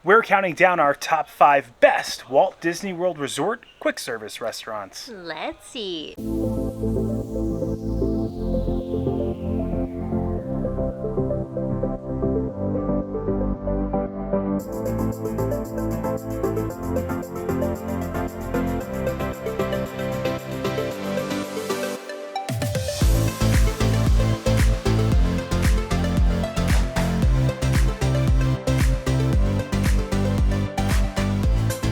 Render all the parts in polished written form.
We're counting down our top 5 best Walt Disney World Resort quick service restaurants. Let's see.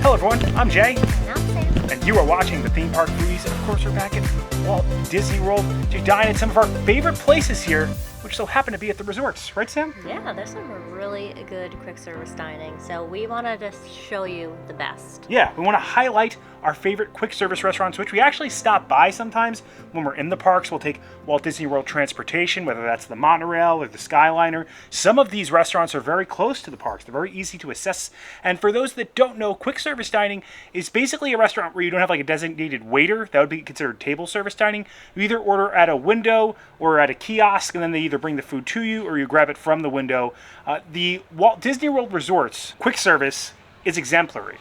Hello everyone, I'm Jay. And I'm Sam. And you are watching the Theme Park Foodies. Of course, we're back at Walt Disney World to dine at some of our favorite places here, which so happen to be at the resorts. Right, Sam? Yeah, there's some really good quick service dining, so we wanted to show you the best. Yeah, we want to highlight our favorite quick service restaurants, which we actually stop by sometimes when we're in the parks. We'll take Walt Disney World transportation, whether that's the monorail or the Skyliner. Some of these restaurants are very close to the parks. They're very easy to assess. And for those that don't know, quick service dining is basically a restaurant where you don't have like a designated waiter. That would be considered table service dining. You either order at a window or at a kiosk, and then they either bring the food to you or you grab it from the window. The Walt Disney World Resorts quick service is exemplary.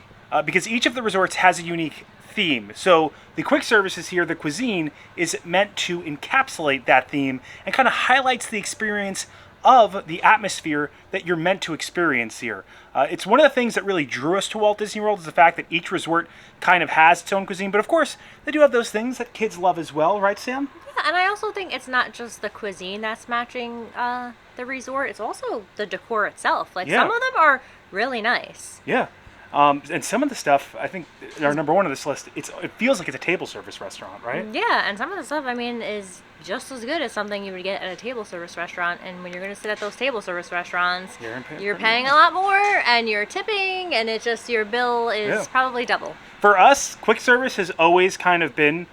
Because each of the resorts has a unique theme. So the quick services here, the cuisine, is meant to encapsulate that theme and kind of highlights the experience of the atmosphere that you're meant to experience here. It's one of the things that really drew us to Walt Disney World is the fact that each resort kind of has its own cuisine. But of course, they do have those things that kids love as well, right, Sam? Yeah, and I also think it's not just the cuisine that's matching the resort, it's also the decor itself. Like, some of them are really nice. Yeah. And some of the stuff, I think, our number one on this list, it feels like it's a table service restaurant, right? Yeah, and some of the stuff, I mean, is just as good as something you would get at a table service restaurant. And when you're going to sit at those table service restaurants, you're paying a lot more, and you're tipping, and it's just your bill is probably double. For us, quick service has always kind of been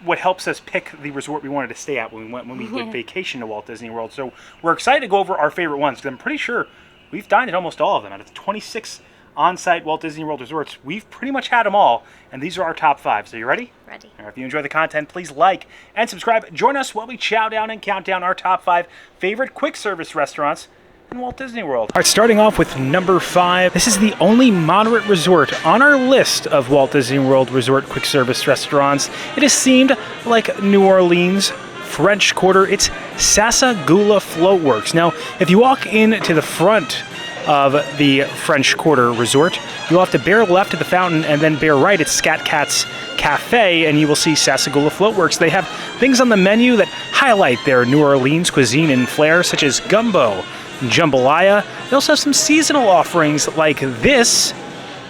what helps us pick the resort we wanted to stay at when we did vacation to Walt Disney World. So we're excited to go over our favorite ones, because I'm pretty sure we've dined at almost all of them. Out of the 26 on-site Walt Disney World resorts, we've pretty much had them all, and these are our top 5. So you ready? Ready. All right, if you enjoy the content, please like and subscribe. Join us while we chow down and count down our top 5 favorite quick service restaurants in Walt Disney World. All right, starting off with number 5. This is the only moderate resort on our list of Walt Disney World resort quick service restaurants. It is themed like New Orleans French Quarter. It's Sassagoula Floatworks. Now, if you walk into the front of the French Quarter Resort, you'll have to bear left at the fountain and then bear right at Scat Cat's Cafe, and you will see Sassagoula Floatworks. They have things on the menu that highlight their New Orleans cuisine and flair, such as gumbo, jambalaya. They also have some seasonal offerings like this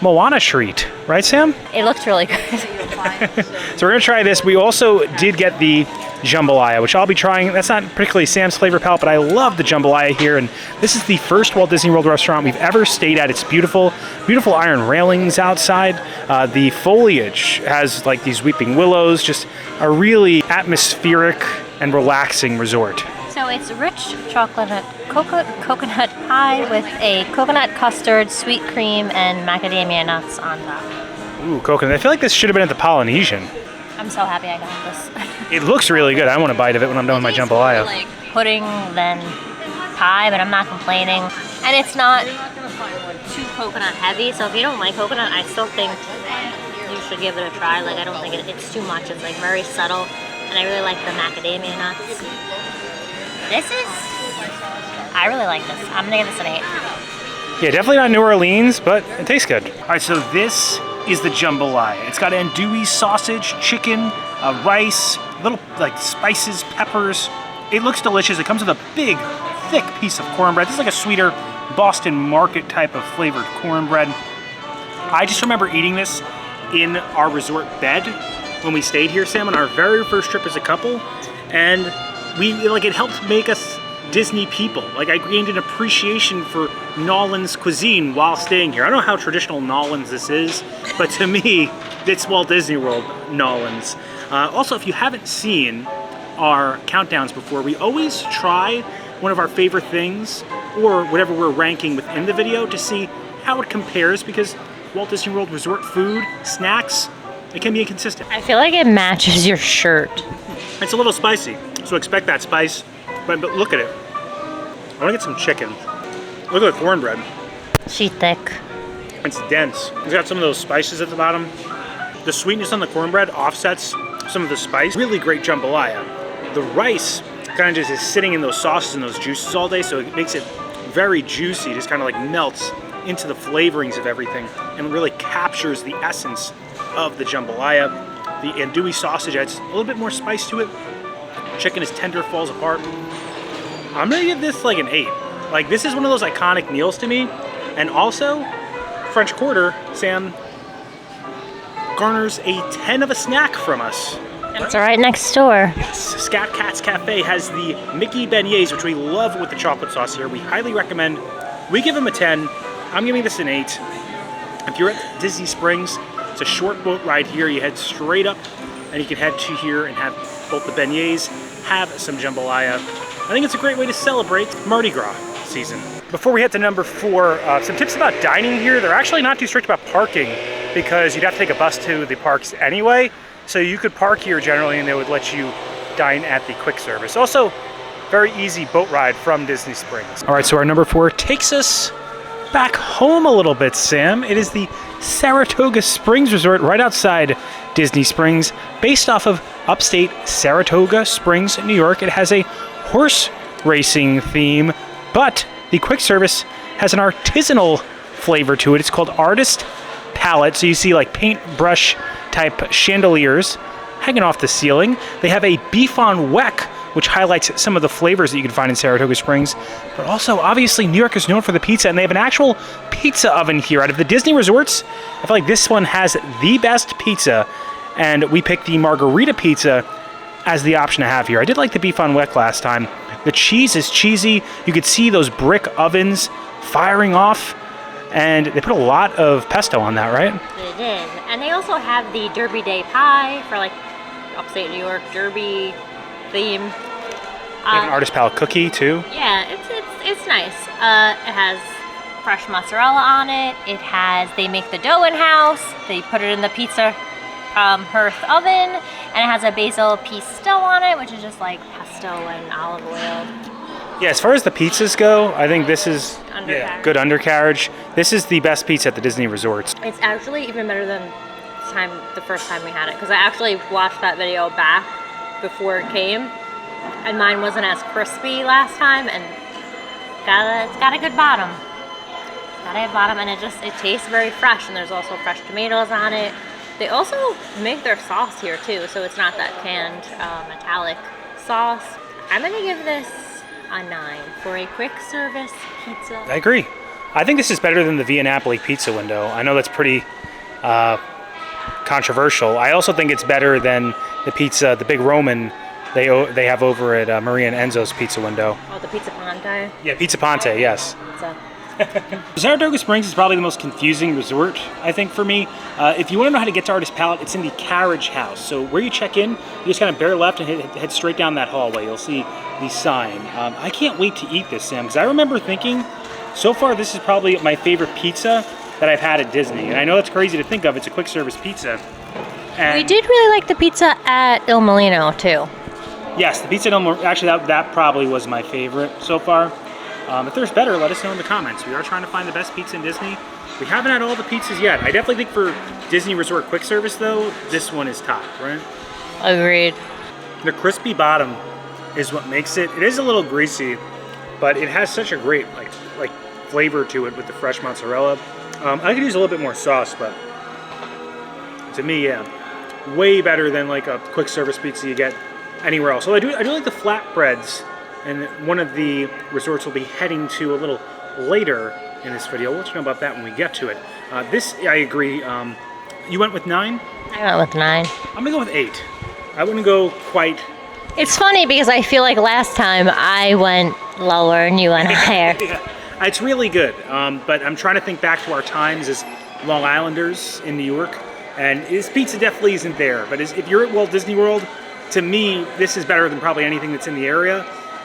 Moana treat. Right, Sam? It looks really good. So we're going to try this. We also did get the jambalaya, which I'll be trying. That's not particularly Sam's flavor palette, but I love the jambalaya here. And this is the first Walt Disney World restaurant we've ever stayed at. It's beautiful, beautiful iron railings outside. The foliage has like these weeping willows, just a really atmospheric and relaxing resort. So it's rich chocolate coconut pie with a coconut custard, sweet cream, and macadamia nuts on top. Ooh, coconut. I feel like this should have been at the Polynesian. I'm so happy I got this. It looks really good. I want a bite of it when I'm done with my jambalaya. More like pudding than pie, but I'm not complaining. And it's not too coconut heavy, so if you don't like coconut, I still think you should give it a try. Like, I don't think it's too much. It's like very subtle, and I really like the macadamia nuts. I really like this. I'm gonna give this an 8. Yeah, definitely not New Orleans, but it tastes good. All right, so this is the jambalaya. It's got andouille, sausage, chicken, rice, little like spices, peppers. It looks delicious. It comes with a big, thick piece of cornbread. This is like a sweeter Boston Market type of flavored cornbread. I just remember eating this in our resort bed when we stayed here, Sam, on our very first trip as a couple, and it helped make us Disney people. Like, I gained an appreciation for Nolans cuisine while staying here. I don't know how traditional Nolans this is, but to me, it's Walt Disney World Nolans. Also, if you haven't seen our countdowns before, we always try one of our favorite things or whatever we're ranking within the video to see how it compares, because Walt Disney World Resort food, snacks, it can be inconsistent. I feel like it matches your shirt. It's a little spicy, so expect that spice, but look at it. I want to get some chicken. Look at the cornbread. Sheet thick. It's dense. It's got some of those spices at the bottom. The sweetness on the cornbread offsets some of the spice. Really great jambalaya. The rice kind of just is sitting in those sauces and those juices all day, so it makes it very juicy. Just kind of like melts into the flavorings of everything and really captures the essence of the jambalaya. The andouille sausage adds a little bit more spice to it. Chicken is tender, falls apart. I'm gonna give this like an 8. Like, this is one of those iconic meals to me. And also, French Quarter, Sam, garners a 10 of a snack from us. It's right next door. Yes, Scat Cat's Cafe has the Mickey beignets, which we love with the chocolate sauce here. We highly recommend. We give them a 10. I'm giving this an 8. If you're at Disney Springs, it's a short boat ride here. You head straight up, and you can head to here and have both the beignets, have some jambalaya. I think it's a great way to celebrate Mardi Gras season. Before we head to number 4, some tips about dining here. They're actually not too strict about parking because you'd have to take a bus to the parks anyway. So you could park here generally and they would let you dine at the quick service. Also, very easy boat ride from Disney Springs. All right, so our number 4 takes us back home a little bit, Sam. It is the Saratoga Springs Resort right outside Disney Springs, based off of upstate Saratoga Springs, New York. It has a horse racing theme, but the quick service has an artisanal flavor to it. It's called Artist Palette. So you see like paintbrush type chandeliers hanging off the ceiling. They have a beef on weck, which highlights some of the flavors that you can find in Saratoga Springs. But also, obviously, New York is known for the pizza, and they have an actual pizza oven here. Out of the Disney resorts, I feel like this one has the best pizza, and we picked the margarita pizza as the option to have here. I did like the beef on weck last time. The cheese is cheesy. You could see those brick ovens firing off, and they put a lot of pesto on that, right? They did. And they also have the Derby Day pie for like upstate New York Derby theme. They have an Artist Palette cookie too. Yeah, it's nice. It has fresh mozzarella on it. They make the dough in-house. They put it in the pizza hearth oven, and it has a basil pesto on it, which is just like pesto and olive oil. Yeah, as far as the pizzas go, I think this is good undercarriage. This is the best pizza at the Disney resorts. It's actually even better than the first time we had it, because I actually watched that video back before it came, and mine wasn't as crispy last time, and it's got a good bottom. It's got a bottom, and it tastes very fresh, and there's also fresh tomatoes on it. They also make their sauce here too, so it's not that canned metallic sauce. I'm gonna give this a 9 for a quick service pizza. I agree. I think this is better than the Via Napoli pizza window. I know that's pretty controversial. I also think it's better than the pizza, the Big Roman they have over at Maria and Enzo's pizza window. Oh, the Pizza Ponte? Yeah, Pizza Ponte, yes. Pizza. Saratoga Springs is probably the most confusing resort, I think, for me. If you want to know how to get to Artist Palette, it's in the carriage house. So where you check in, you just kind of bear left and head straight down that hallway. You'll see the sign. I can't wait to eat this, Sam, because I remember thinking, so far this is probably my favorite pizza that I've had at Disney. And I know it's crazy to think of. It's a quick service pizza. And we did really like the pizza at Il Molino, too. Yes, the pizza at Il Molino, actually that probably was my favorite so far. If there's better, let us know in the comments. We are trying to find the best pizza in Disney. We haven't had all the pizzas yet. I definitely think for Disney Resort quick service, though, this one is top, right? Agreed. The crispy bottom is what makes it. It is a little greasy, but it has such a great like flavor to it with the fresh mozzarella. I could use a little bit more sauce, but to me, yeah, way better than like a quick service pizza you get anywhere else. So I do like the flatbreads. And one of the resorts we'll be heading to a little later in this video. We'll let you know about that when we get to it. This, I agree. You went with 9? I went with 9. I'm going to go with 8. I wouldn't go quite. It's funny because I feel like last time I went lower and you went higher. Yeah. It's really good. But I'm trying to think back to our times as Long Islanders in New York. And this pizza definitely isn't there. But if you're at Walt Disney World, to me, this is better than probably anything that's in the area.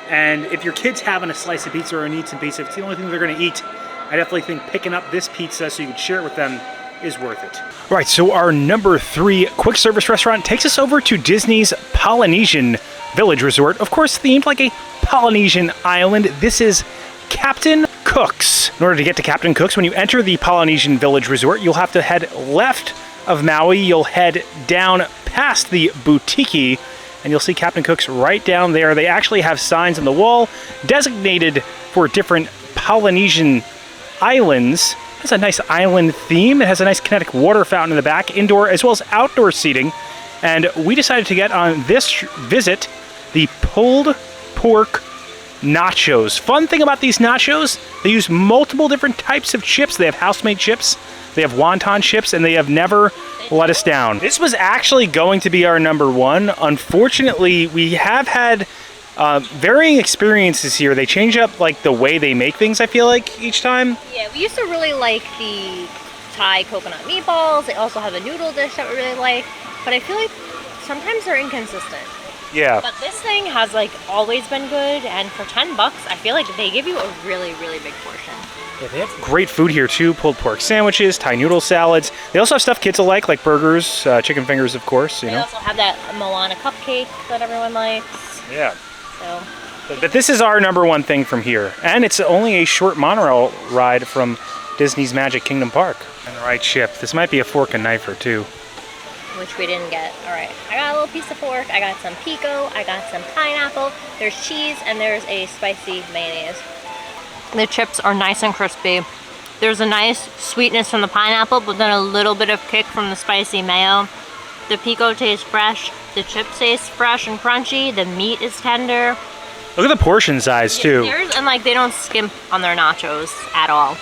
And if your kid's having a slice of pizza or an eat some pizza, if it's the only thing they're going to eat, I definitely think picking up this pizza so you can share it with them is worth it. All right, so our number 3 quick service restaurant takes us over to Disney's Polynesian Village Resort. Of course, themed like a Polynesian island. This is Captain Cook's. In order to get to Captain Cook's, when you enter the Polynesian Village Resort, you'll have to head left of Maui. You'll head down past the Boutique, and you'll see Captain Cook's right down there. They actually have signs on the wall designated for different Polynesian islands. It has a nice island theme. It has a nice kinetic water fountain in the back, indoor as well as outdoor seating. And we decided to get on this visit the pulled pork nachos. Fun thing about these nachos, they use multiple different types of chips. They have house-made chips, they have wonton chips, and they have never let us down. This was actually going to be our number one. Unfortunately, we have had varying experiences here. They change up like the way they make things, I feel like, each time. Yeah, we used to really like the Thai coconut meatballs. They also have a noodle dish that we really like, but I feel like sometimes they're inconsistent. Yeah. But this thing has like always been good, and for $10, I feel like they give you a really, really big portion. Yeah, they have great food here too. Pulled pork sandwiches, Thai noodle salads. They also have stuff kids will like burgers, chicken fingers, of course. They also have that Moana cupcake that everyone likes. Yeah. So. But this is our number one thing from here, and it's only a short monorail ride from Disney's Magic Kingdom Park. And the right chip. This might be a fork and knife or two. Which we didn't get. All right, I got a little piece of pork, I got some pico, I got some pineapple, there's cheese, and there's a spicy mayonnaise. The chips are nice and crispy. There's a nice sweetness from the pineapple, but then a little bit of kick from the spicy mayo. The pico tastes fresh, the chips taste fresh and crunchy, the meat is tender. Look at the portion size too. And like they don't skimp on their nachos at all.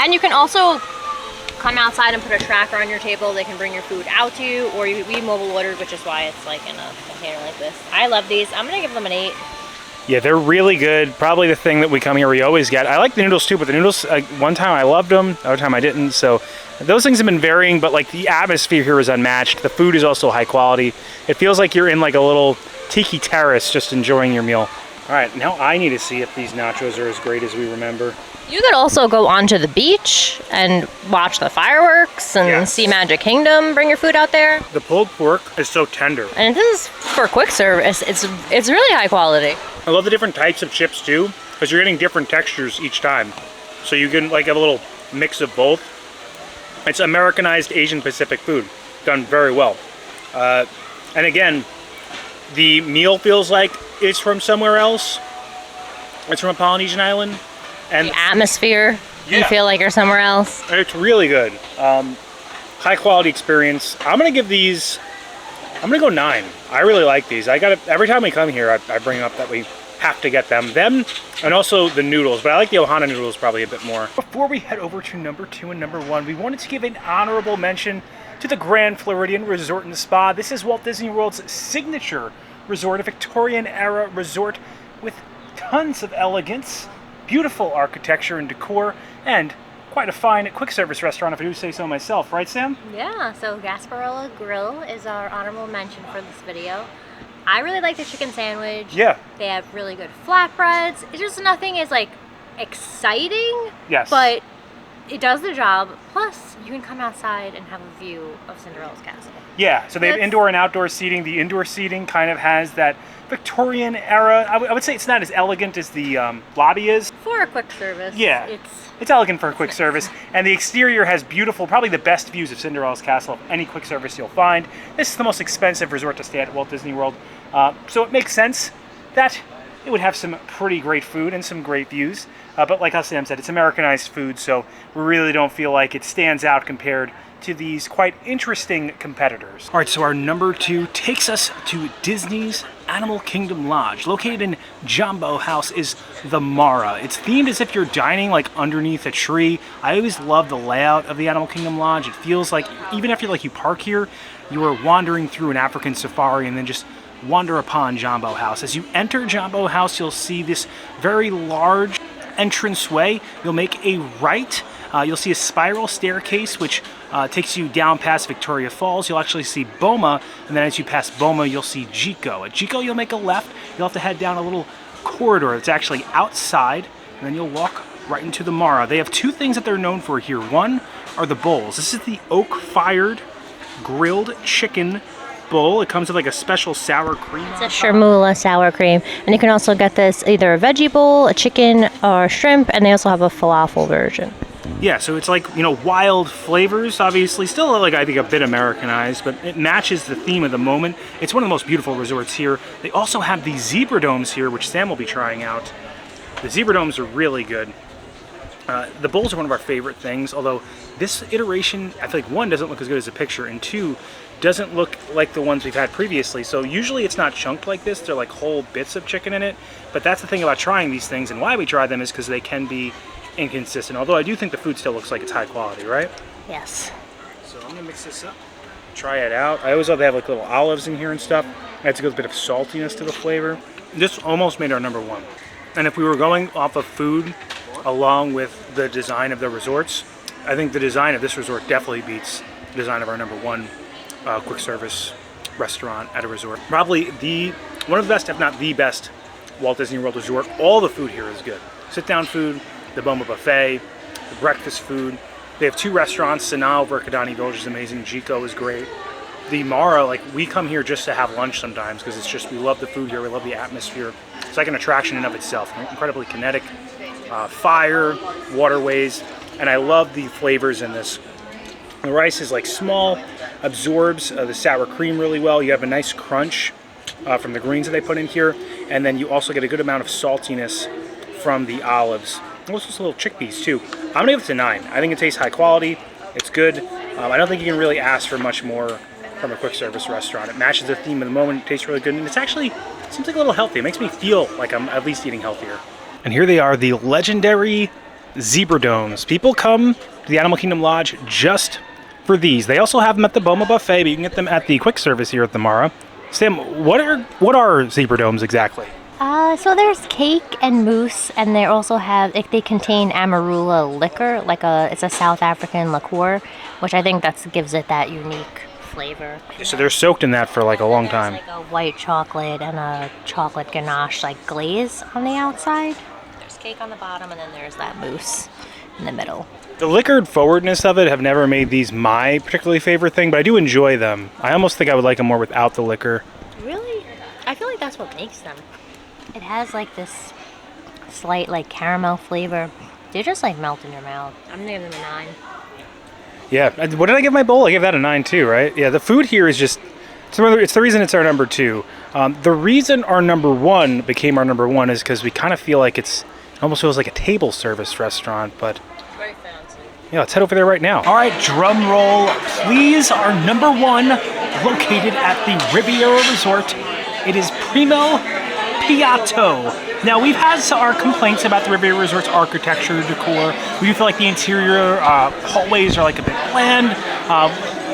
And you can also come outside and put a tracker on your table. They can bring your food out to you, or we mobile ordered, which is why it's like in a container like this. I love these. I'm gonna give them an 8. Yeah, they're really good. Probably the thing that we come here we always get. I like the noodles too, but the noodles, one time I loved them, other time I didn't. So those things have been varying, but like the atmosphere here is unmatched. The food is also high quality. It feels like you're in like a little tiki terrace just enjoying your meal. All right, now I need to see if these nachos are as great as we remember. You could also go onto the beach and watch the fireworks and see Magic Kingdom. Bring your food out there. The pulled pork is so tender. And this is for quick service. It's really high quality. I love the different types of chips too, because you're getting different textures each time. So you can like have a little mix of both. It's Americanized Asian Pacific food, done very well. And again, the meal feels like it's from somewhere else. It's from a Polynesian island. And the atmosphere, you feel like you're somewhere else. It's really good. High quality experience. I'm gonna give these, I'm gonna go 9. I really like these. Every time we come here, I bring up that we have to get them. And also the noodles, but I like the Ohana noodles probably a bit more. Before we head over to number 2 and number 1, we wanted to give an honorable mention to the Grand Floridian Resort and Spa. This is Walt Disney World's signature resort, a Victorian era resort with tons of elegance, beautiful architecture and decor, and quite a fine quick service restaurant, if I do say so myself. Right, Sam? Yeah, so Gasparilla Grill is our honorable mention for this video. I really like the chicken sandwich. Yeah. They have really good flatbreads. It's just nothing is like exciting. Yes. But it does the job. Plus, you can come outside and have a view of Cinderella's castle. Yeah, so they have indoor and outdoor seating. The indoor seating kind of has that Victorian era. I would say it's not as elegant as the lobby is. For a quick service. Yeah, it's elegant for a quick service. And the exterior has beautiful, probably the best views of Cinderella's castle of any quick service you'll find. This is the most expensive resort to stay at Walt Disney World. So it makes sense that it would have some pretty great food and some great views. But like Sam said, it's Americanized food, so we really don't feel like it stands out compared to these quite interesting competitors. All right, so our number 2 takes us to Disney's Animal Kingdom Lodge. Located in Jambo House is the Mara. It's themed as if you're dining like underneath a tree. I always love the layout of the Animal Kingdom Lodge. It feels like even after you park here, you are wandering through an African safari and then just wander upon Jambo House. As you enter Jambo House, you'll see this very large entranceway. You'll make a right. You'll see a spiral staircase which takes you down past Victoria Falls. You'll actually see Boma, and then as you pass Boma, you'll see Jico. At Jico, you'll make a left. You'll have to head down a little corridor that's actually outside, and then you'll walk right into the Mara. They have 2 things that they're known for here. One are the bowls. This is the oak-fired grilled chicken bowl. It comes with like a special sour cream. It's a chermoula sour cream. And you can also get this either a veggie bowl, a chicken, or shrimp, and they also have a falafel version. Yeah, so it's like, you know, wild flavors, obviously. Still, like, I think a bit Americanized, but it matches the theme of the moment. It's one of the most beautiful resorts here. They also have the zebra domes here, which Sam will be trying out. The zebra domes are really good. The bowls are one of our favorite things, although this iteration, I feel like, one, doesn't look as good as the picture, and two, doesn't look like the ones we've had previously. So usually it's not chunked like this. They're like whole bits of chicken in it. But that's the thing about trying these things, and why we try them is because they can be inconsistent, although I do think the food still looks like it's high quality, right? Yes. So I'm gonna mix this up, try it out. I always love to have like little olives in here and stuff. Adds a good bit of saltiness to the flavor. This almost made our number one. And if we were going off of food along with the design of the resorts, I think the design of this resort definitely beats the design of our number one quick service restaurant at a resort. Probably one of the best, if not the best, Walt Disney World resort. All the food here is good. Sit down food, the Boma Buffet, the breakfast food. They have two restaurants. Sanaa over at Kidani Village is amazing. Jico is great. The Mara, like, we come here just to have lunch sometimes because it's just, we love the food here. We love the atmosphere. It's like an attraction in of itself. Incredibly kinetic. Fire, waterways, and I love the flavors in this. The rice is like small, absorbs the sour cream really well. You have a nice crunch from the greens that they put in here, and then you also get a good amount of saltiness from the olives. Also some little chickpeas too. I'm gonna give it a 9. I think it tastes high quality. It's good. I don't think you can really ask for much more from a quick service restaurant. It matches the theme of the moment. It tastes really good, and it's actually, it seems like a little healthy. It makes me feel like I'm at least eating healthier. And here they are, the legendary zebra domes. People come to the Animal Kingdom Lodge just for these. They also have them at the Boma Buffet, but you can get them at the quick service here at the Mara. Sam, what are zebra domes exactly? So there's cake and mousse, and they also have, they contain Amarula liquor, it's a South African liqueur, which I think gives it that unique flavor. So they're soaked in that for like a long time. Like a white chocolate and a chocolate ganache like glaze on the outside. There's cake on the bottom, and then there's that mousse in the middle. The liquored forwardness of it have never made these my particularly favorite thing, but I do enjoy them. I almost think I would like them more without the liquor. Really? I feel like that's what makes them. It has like this slight like caramel flavor. They just like melt in your mouth. I'm gonna give them a 9. Yeah, what did I give my bowl? I gave that a 9 too, right? Yeah, the food here is just, it's the reason it's our number 2. The reason our number 1 became our number 1 is because we kind of feel like it almost feels like a table service restaurant, but very fancy. Yeah, let's head over there right now. All right, drum roll, please. Our number 1, located at the Riviera Resort. It is Primo Piato. Now, we've had our complaints about the Riviera Resort's architecture, decor. We do feel like the interior hallways are like a bit bland.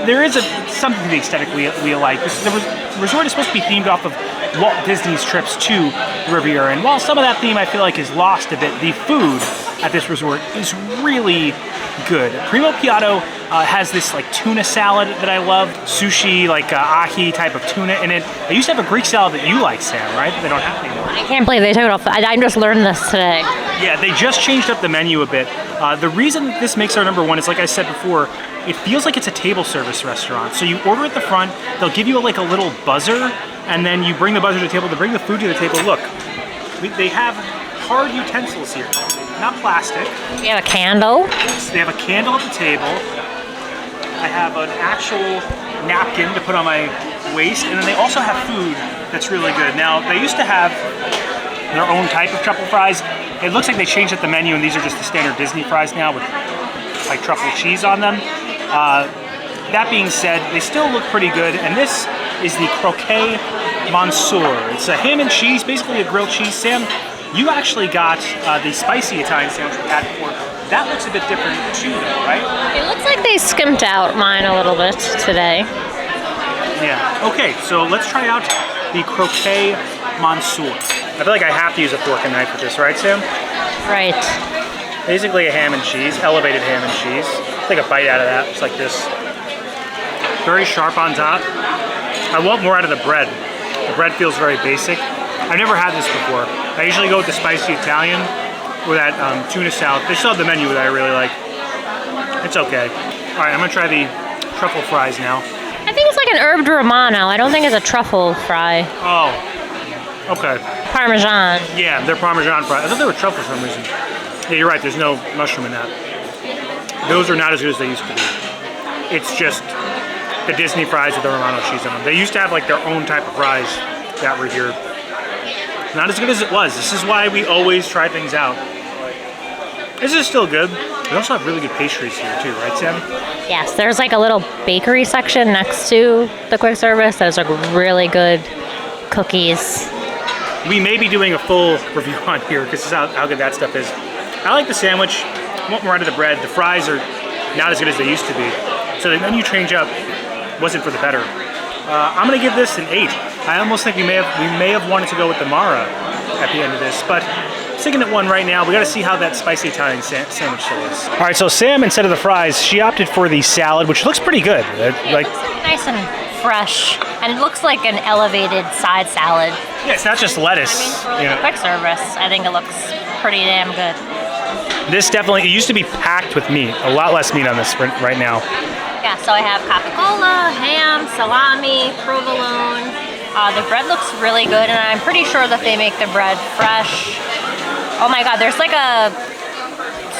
There is something to the aesthetic we like. The resort is supposed to be themed off of Walt Disney's trips to the Riviera, and while some of that theme I feel like is lost a bit, the food at this resort is really good. Primo Piato has this like tuna salad that I love, sushi, like ahi type of tuna in it. I used to have a Greek salad that you like, Sam, right? They don't have anymore. I can't believe they took it off. I just learned this today. Yeah, they just changed up the menu a bit. The reason that this makes our number 1 is, like I said before, it feels like it's a table service restaurant. So you order at the front, they'll give you like a little buzzer, and then you bring the buzzer to the table to bring the food to the table. Look, they have hard utensils here, not plastic. You have a candle? They have a candle at the table. I have an actual napkin to put on my waist, and then they also have food that's really good. Now, they used to have their own type of truffle fries. It looks like they changed up the menu, and these are just the standard Disney fries now with like truffle cheese on them. That being said, they still look pretty good, and this is the croquet Monsieur. It's a ham and cheese, basically a grilled cheese. Sam, you actually got the spicy Italian sandwich we had before. That looks a bit different too, though, right? It looks like they skimped out mine a little bit today. Yeah. Okay, so let's try out the croquet Monsieur. I feel like I have to use a fork and knife with this, right, Sam? Right. Basically a ham and cheese, elevated ham and cheese. Take a bite out of that, just like this. Very sharp on top. I want more out of the bread. The bread feels very basic. I've never had this before. I usually go with the spicy Italian or that tuna salad. They still have the menu that I really like. It's okay. All right, I'm gonna try the truffle fries now. I think it's like an herb romano. I don't think it's a truffle fry. Oh, okay. Parmesan. Yeah, they're Parmesan fries. I thought they were truffle for some reason. Yeah, you're right. There's no mushroom in that. Those are not as good as they used to be. It's just the Disney fries with the Romano cheese on them. They used to have like their own type of fries that were here. Not as good as it was. This is why we always try things out. This is still good. We also have really good pastries here too, right, Sam? Yes, there's like a little bakery section next to the quick service. There's like really good cookies. We may be doing a full review on here because this is how good that stuff is. I like the sandwich. I want more out of the bread. The fries are not as good as they used to be. So the menu change up wasn't for the better. I'm gonna give this an 8. I almost think we may have wanted to go with the Mara at the end of this, but sticking at 1 right now. We gotta see how that spicy Italian sandwich still is. All right, so Sam, instead of the fries, she opted for the salad, which looks pretty good. Like nice and fresh, and it looks like an elevated side salad. Yeah, it's not just lettuce. I mean, for quick service, I think it looks pretty damn good. This definitely, it used to be packed with meat. A lot less meat on this right now. Yeah, so I have capicola, ham, salami, provolone. The bread looks really good, and I'm pretty sure that they make the bread fresh. Oh my god, there's like a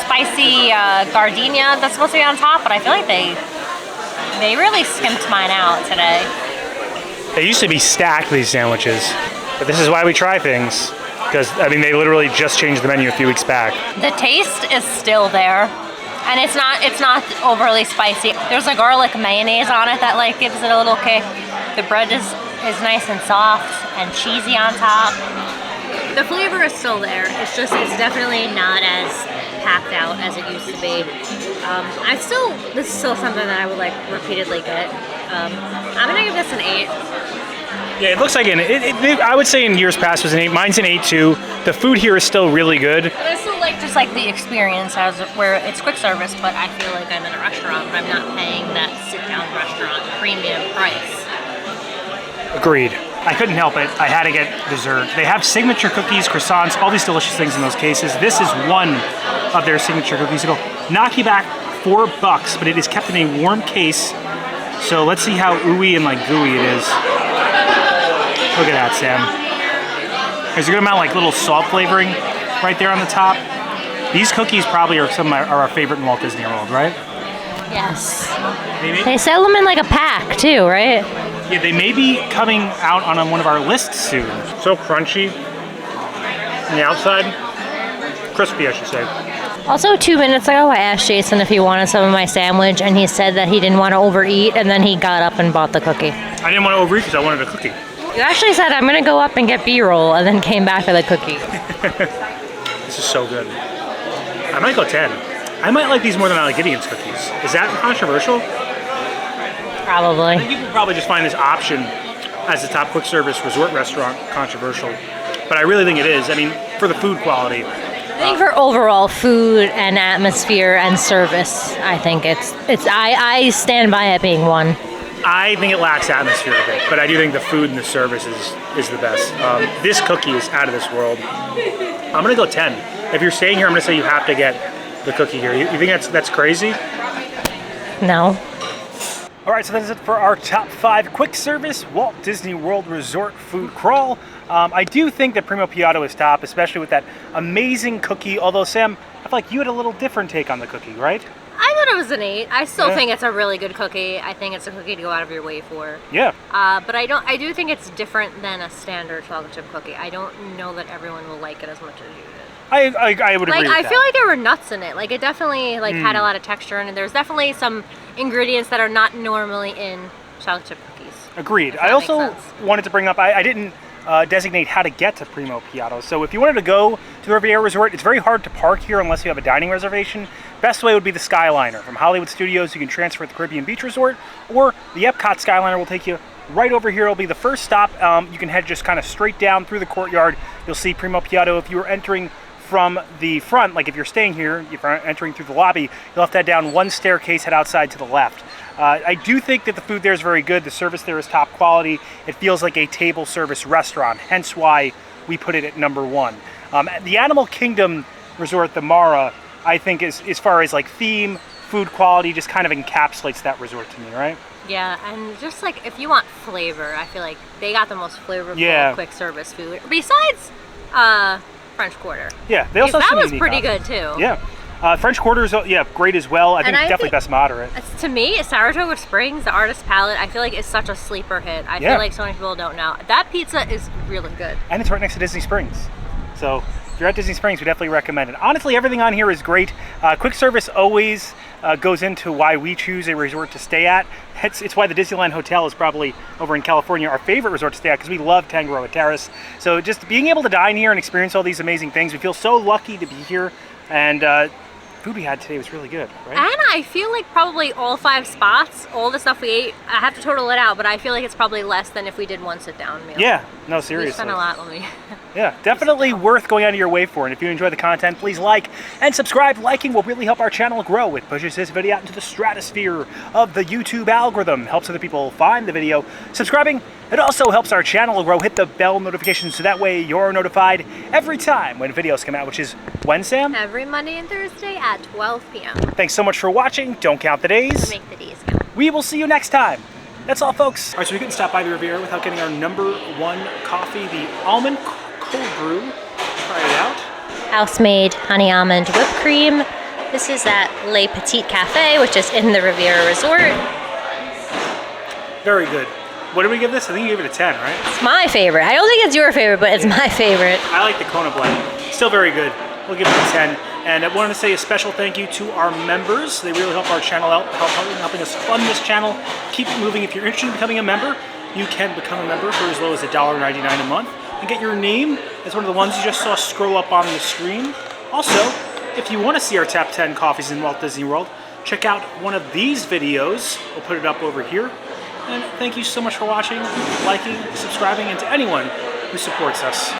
spicy gardenia that's supposed to be on top, but I feel like they really skimped mine out today. They used to be stacked, these sandwiches, but this is why we try things. Because, I mean, they literally just changed the menu a few weeks back. The taste is still there, and it's not overly spicy. There's a garlic mayonnaise on it that like gives it a little kick. The bread is nice and soft and cheesy on top. The flavor is still there. It's definitely not as packed out as it used to be. This is still something that I would like repeatedly get. I'm gonna give this an 8. Yeah, it looks like I would say in years past was an 8. Mine's an 8 too. The food here is still really good. But I still like just like the experience as where it's quick service, but I feel like I'm in a restaurant, but I'm not paying that sit-down restaurant premium price. Agreed. I couldn't help it. I had to get dessert. They have signature cookies, croissants, all these delicious things in those cases. This is one of their signature cookies. It'll knock you back $4, but it is kept in a warm case. So let's see how ooey and like gooey it is. Look at that, Sam. There's a good amount of like little salt flavoring right there on the top. These cookies probably are our favorite in Walt Disney World, right? Yes. Maybe? They sell them in like a pack too, right? Yeah, they may be coming out on one of our lists soon. So crunchy on the outside. Crispy, I should say. Also, 2 minutes ago, I asked Jason if he wanted some of my sandwich, and he said that he didn't want to overeat, and then he got up and bought the cookie. I didn't want to overeat because I wanted a cookie. You actually said, I'm going to go up and get B-roll, and then came back with a cookie. This is so good. I might go 10. I might like these more than I like Gideon's cookies. Is that controversial? Probably. I think people probably just find this option as the top quick service resort restaurant controversial. But I really think it is. I mean, for the food quality. I think for overall food and atmosphere and service, I think I stand by it being 1. I think it lacks atmosphere a bit, but I do think the food and the service is the best. This cookie is out of this world. I'm gonna go 10. If you're staying here, I'm gonna say you have to get the cookie here. You think that's crazy? No. All right, so that's it for our top 5 quick service Walt Disney World Resort food crawl. I do think that Primo Piato is top, especially with that amazing cookie. Although, Sam, I feel like you had a little different take on the cookie, right? I thought it was an 8. I still think it's a really good cookie. I think it's a cookie to go out of your way for. Yeah. But I do think it's different than a standard chocolate chip cookie. I don't know that everyone will like it as much as you did. I would agree with that. I feel like there were nuts in it. Like, it definitely had a lot of texture in it. There's definitely some ingredients that are not normally in chocolate chip cookies. Agreed. I also wanted to bring up, I didn't designate how to get to Primo Piato. So if you wanted to go to the Riviera Resort, it's very hard to park here unless you have a dining reservation. Best way would be the Skyliner. From Hollywood Studios, you can transfer at the Caribbean Beach Resort, or the Epcot Skyliner will take you right over here. It'll be the first stop. You can head just kind of straight down through the courtyard. You'll see Primo Piato. If you were entering from the front, like if you're staying here, if you're entering through the lobby, you'll have to head down one staircase, head outside to the left. I do think that the food there is very good. The service there is top quality. It feels like a table service restaurant, hence why we put it at number 1. The Animal Kingdom Resort, the Mara, I think is, as far as like theme, food quality just kind of encapsulates that resort to me, right? Yeah, and just like if you want flavor, I feel like they got the most flavorful quick service food. Besides French Quarter. Yeah, they also have that some was unique pretty options. good too. Yeah. French Quarter is great as well. I think definitely best moderate. To me, Saratoga Springs, the Artist Palette, I feel like is such a sleeper hit. I feel like so many people don't know. That pizza is really good. And it's right next to Disney Springs. So if you're at Disney Springs, we definitely recommend it. Honestly, everything on here is great. Quick service always goes into why we choose a resort to stay at. It's why the Disneyland Hotel is probably over in California our favorite resort to stay at, because we love Tangaroa Terrace. So just being able to dine here and experience all these amazing things, we feel so lucky to be here. And food we had today was really good, right? And I feel like probably all 5 spots, all the stuff we ate, I have to total it out, but I feel like it's probably less than if we did one sit-down meal. Yeah, no, seriously. We spent a lot when we... Yeah, definitely worth going out of your way for. And if you enjoy the content, please like and subscribe. Liking will really help our channel grow. It pushes this video out into the stratosphere of the YouTube algorithm, helps other people find the video. Subscribing, it also helps our channel grow. Hit the bell notification so that way you're notified every time when videos come out, which is when, Sam? Every Monday and Thursday at 12 p.m. Thanks so much for watching. Don't count the days. Make the days count. We will see you next time. That's all, folks. All right, so we couldn't stop by the Riviera without getting our #1 coffee, the almond cold brew. Try it out. House-made honey almond whipped cream. This is at Le Petit Cafe, which is in the Riviera Resort. Very good. What did we give this? I think you gave it a 10, right? It's my favorite. I don't think it's your favorite, but it's my favorite. I like the Kona blend. Still very good. We'll give it a 10. And I wanted to say a special thank you to our members. They really help our channel out, helping us fund this channel, keep it moving. If you're interested in becoming a member, you can become a member for as low as $1.99 a month and get your name as one of the ones you just saw scroll up on the screen. Also, if you want to see our top 10 coffees in Walt Disney World, check out one of these videos. We'll put it up over here. And thank you so much for watching, liking, subscribing, and to anyone who supports us.